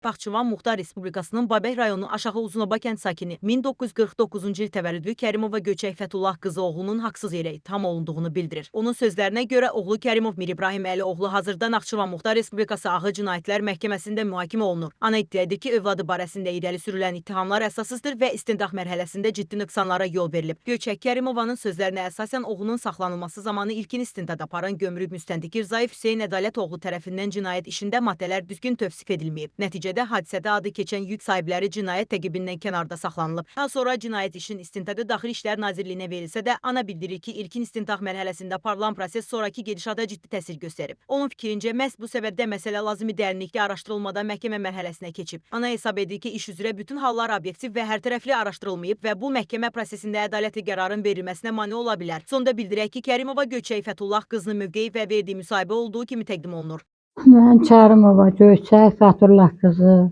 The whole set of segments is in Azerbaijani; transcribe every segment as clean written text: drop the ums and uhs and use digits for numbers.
Baxçıvan Muxtar Respublikasının Babək rayonu Aşağı Uzunoba kənd sakini 1949-cu il təvəllüdlü Kərimova Göçək Fətullah qızı oğlunun haqsız yerə ittiham olunduğunu bildirir. Onun sözlərinə görə oğlu Kərimov Mir İbrahim Əli oğlu hazırda Naxçıvan Muxtar Respublikası Ağır Cinayətlər Məhkəməsində mühakimə olunur. Ana iddia edir ki, övladı barəsində irəli sürülən ittihamlar əsasızdır və istintaq mərhələsində ciddi nöqsanlara yol verilib. Göçək Kərimovanın sözlərinə əsasən oğlunun saxlanılması zamanı ilkin istintaq aparan Gömrük müstəntiqi Rzayev Hüseyn Ədalət oğlu tərəfindən cinayət işində maddələr düzgün tövsif edilməyib. Nəticədə hadisədə adı keçən yük sahibləri cinayət təqibindən kənarda saxlanılıb. Daha sonra cinayət işin istintaqı Daxili İşlər Nazirliyinə verilsə də, ana bildirir ki, ilkin istintaq mərhələsində aparılan proses sonraki gedişata ciddi təsir göstərib. Onun fikrincə, məhz bu səbəbdə məsələ lazımi dərinlikdə araşdırılmadan məhkəmə mərhələsinə keçib. Ana hesab edir ki, iş üzrə bütün hallar obyektiv və hərtərəfli araşdırılmayıb və bu məhkəmə prosesində ədalətli qərarın verilməsinə mane ola bilər. Sonda bildirək ki, Kərimova Göçək Fətullah qızının mövqeyi və verdiyi müsahibə olduğu kimi təqdim olunur. Mən Kərimova Göçək Fətullah qızı,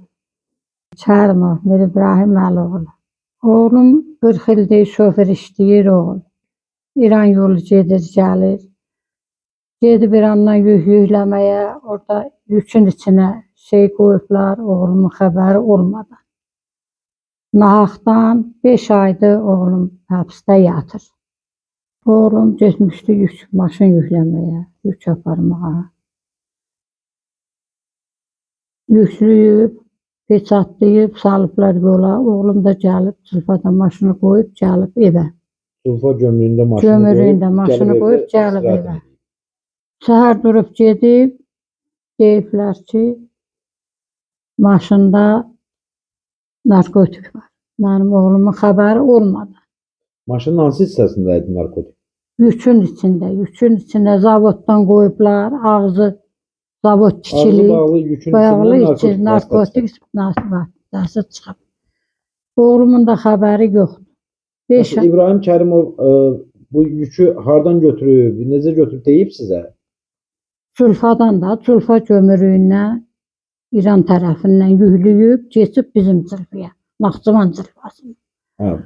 Kərimov Mir İbrahim Əli oğlu. Oğlum 40 ildir şoför işləyir oğul. İran yolu gedir, gəlir. Gedib İrandan yükləməyə, orada yükün içinə şey qoyublar, oğlumun xəbəri olmadan. Nahaqdan 5 aydır oğlum həbsdə yatır. Oğlum getmişdi maşın yükləməyə, yük aparmağa. Yükləyib, peçatlayıb, salıblar yola. Oğlum da gəlib, Zülfada maşını qoyub, gəlib evə. Zülfa gömrüyündə maşını qoyub, gəlib evə. Səhər durub gedib, deyiblər ki, maşında narkotik var. Mənim oğlumun xəbəri olmadı. Maşının hansı hissəsində idi narkotik? Yükün içində zavoddan qoyublar, ağzı zavod tikili, bağlı için narkotik vasitəsi çıxıb. Oğlumun da xəbəri yoxdur. İbrahim Kərimov bu yükü hardan götürüb, necə götürüb deyib sizə? Zülfadan da, Zülfa gömrüyündən İran tərəfindən yükləyib, keçib bizim Zülfiyə, Naxçıvan Zülfasına.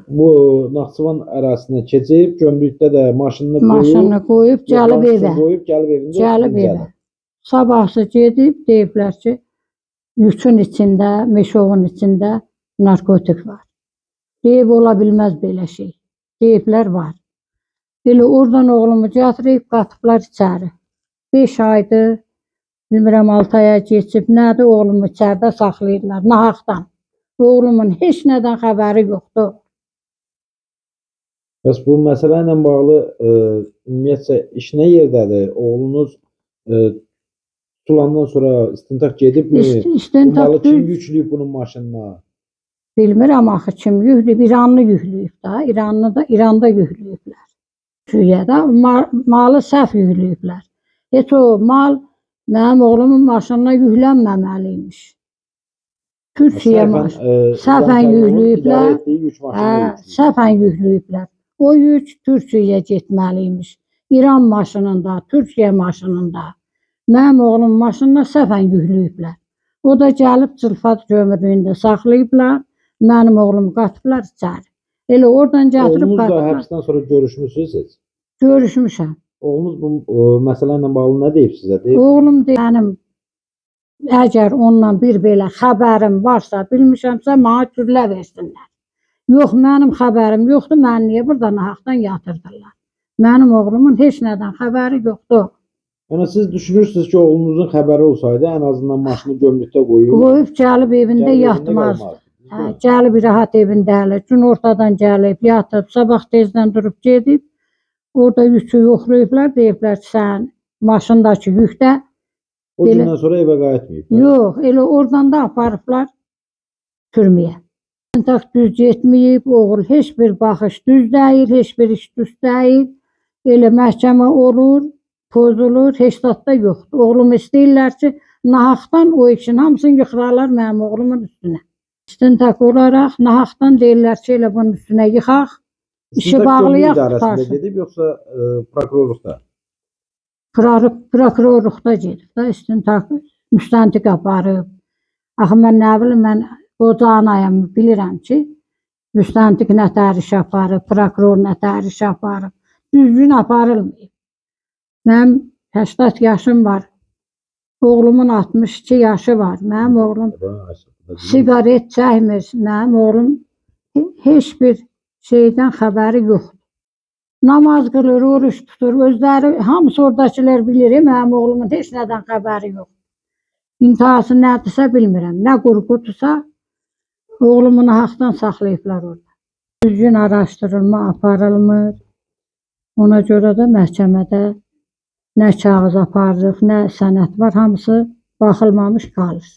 Bu Naxçıvan ərazisinə keçib, gömrükdə də maşını qoyub, gəlib evə. Sabahsı gedib, deyiblər ki, yükün içində, meşovun içində narkotik var. Deyib, ola bilməz belə şey. Deyiblər, var. Elə oradan oğlumu gətirib, qatıblar içəri. 5 aydır, bilmirəm 6 aya geçib, nədir oğlumu içəridə saxlayırlar, nahaqdan. Oğlumun heç nədən xəbəri yoxdur. Bəs bu məsələ ilə bağlı ümumiyyətcə iş nə yerdədir? Oğlunuz tutulandan sonra istintaq gedibmi? İstintaq kim yükləyib bunun maşınına? Bilmirəm axı kim yükləyib, İranlı yükləyib da, İranda yükləyiblər. Türkiyədə malı səhv yükləyiblər. Heç o mal mənim oğlumun maşınına yüklənməməliymiş. Türkiyə səhvən yükləyiblər. Səhvən yükləyiblər. O yük Türkiyəyə getməliymiş. İran maşınında, Türkiyə maşınında. Mənim oğlum maşınına səhvən yükləyiblər. O da gəlib Zülfat gömrüyündə saxlayıblar. Mənim oğlumu qatıblar içəri. Elə oradan gətirib qatıblar. Oğlunuzla həbsdən sonra görüşmüsünüz siz? Görüşmüşəm. Oğlunuz bu məsələ ilə bağlı nə deyib sizə? Oğlum deyib, mənim əgər ondan bir belə xəbərim varsa, bilmişəmsə, mənə güllə versinlər. Yox, mənim xəbərim yoxdur, məni niyə burada nahaqdan yatırdırlar? Mənim oğlumun heç nədən xəbəri yoxdur. Yəni siz düşünürsünüz ki, oğlunuzun xəbəri olsaydı, ən azından maşını gömrükdə qoyub gəlib evində yatmazdı. Gəlib rahat evində hələ, gün ortadan gəlib, yatıb, sabah tezdən durub gedib, orada yükü yoxlayıblar, deyiblər ki, sən maşındakı yükdə. O gündən sonra evə qayıtmayıb. Yox, elə oradan da aparıblar türməyə. İstintaq düz getməyib, oğul heç bir baxış düz deyil, heç bir iş düz deyil. Elə məhkəmə olur, pozulur, heç zətdə yoxdur. Oğlum istəyirlər ki, nahaqdan o işin hamısını yıxırarlar mənim oğlumun üstünə. İstintaq olaraq nahaqdan deyirlər ki, elə bunun üstünə yıxaq, işi bağlayaq tutarsın. Gedib, yoxsa prokurorluqda? Prokurorluqda gedib də, istintaq müstəntiq aparıb. Axı mən nə bilim, mən qoca anayam, bilirəm ki, müstəntiq nətər iş aparıb, prokuror nətər iş aparıb, düzgün aparılmayıb. Mənim 80 yaşım var, Oğlumun 62 yaşı var. Mənim oğlum sigaret çəkmir. Mənim oğlum heç bir şeydən xəbəri yoxdur. Namaz qılır, oruç tutur. Özləri hamısı oradakılar bilir. Mənim oğlumun heç nədən xəbəri yox. İntihası nədirsə bilmirəm. Nə qurğudursa oğlumun haqdan saxlayıblar orada. Düzgün araşdırılma aparılmır. Ona görə də məhkəmədə nə kağız aparırıq, nə sənəd var, hamısı baxılmamış qalır.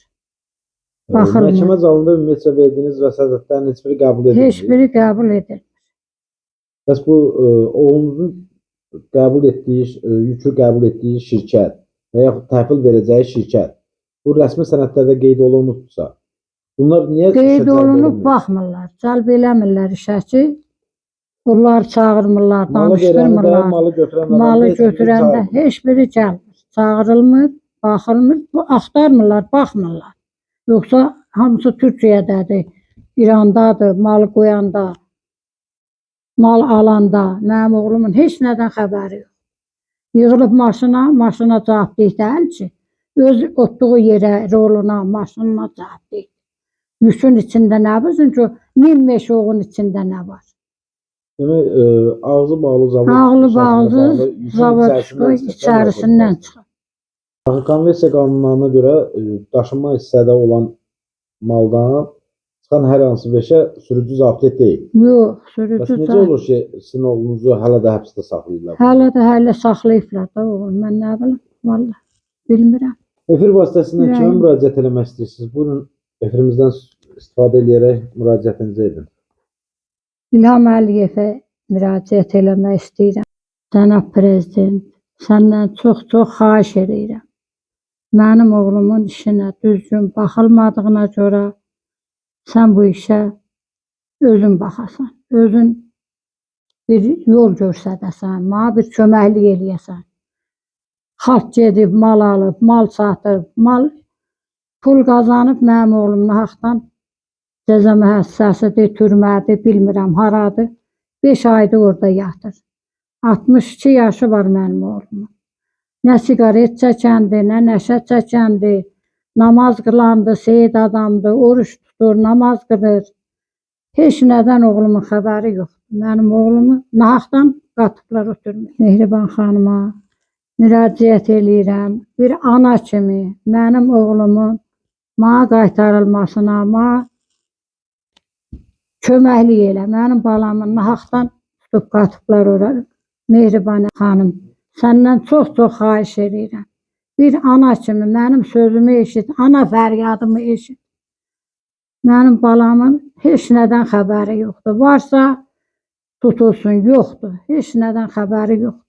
Baxılmır. Məhkəmə zalında ümumiyyətcə verdiyiniz vəsatətlərin heç biri qəbul edilmir. Heç biri qəbul edir. Bəs bu oğlunuzun yükü qəbul etdiyi şirkət və yaxud təhvil verəcəyi şirkət bu rəsmi sənədlərdə qeyd olunubsa, bunlar niyə qeyd olunub baxmırlar, cəlb eləmirlər işə ki, bunlar çağırmırlar, danışdırmırlar. Malı götürəndə heç biri gəlmir, çağırılmır, baxılmır, axtarmırlar, baxmırlar. Yoxsa hamısı Türkiyədədir, İrandadır, mal qoyanda, mal alanda, mənim oğlumun heç nədən xəbəri yox. Yığılıb maşına cavabdeh deyil ki, öz otduğu yerə, roluna, maşınına cavabdeh. Yükün içində nə bilsin ki, 1000 meşoğun içində nə var? Demək, ağzı bağlı zavod. Ağlı bağlı zavod içərisindən çıxır. Konversiya qanunlarına görə daşınma hissədə olan maldan çıxan hər hansı veşə sürücü zabit deyil. Yox, sürücü zabit. Bəs necə olur ki, sizin oğlunuzu hələ də həbsdə saxlayırlar? Hələ saxlayıblar da oğlum, mən nə bilim, vallahi bilmirəm. Efir vasitəsindən kimə müraciət eləmək istəyirsiniz? Buyurun, efirimizdən istifadə edərək müraciətinizi edin. İlham Əliyevə müraciət eləmək istəyirəm. Cənab Prezident, səndən çox xahiş edirəm. Mənim oğlumun işinə düzgün baxılmadığına görə sən bu işə özün baxasan, özün bir yol göstərəsən, mənə bir köməklik eləyəsən. Xalq gedib, mal alıb, mal satıb, pul qazanıb mənim oğlumun haqdan cəza müəssisəsidir, türmədir, bilmirəm haradır. 5 aydır orada yatır. 62 yaşı var mənim oğlumun. Nə sigaret çəkəndir, nə nəşə çəkəndir, namaz qılandır, seyid adamdır, oruç tutur, namaz qılır. Heç nədən oğlumun xəbəri yoxdur. Mənim oğlumu nahaqdan qatıblar ötürmür. Mehriban xanıma müraciət eləyirəm. Bir ana kimi mənim oğlumun mənə qaytarılmasına, mənə köməklik elə. Mənim balamın nahaqdan tutub qatıblar ora. Mehriban xanım, səndən çox xahiş edirəm. Bir ana kimi mənim sözümü eşit, ana fəryadımı eşit. Mənim balamın heç nədən xəbəri yoxdur. Varsa tutulsun, yoxdur. Heç nədən xəbəri yoxdur.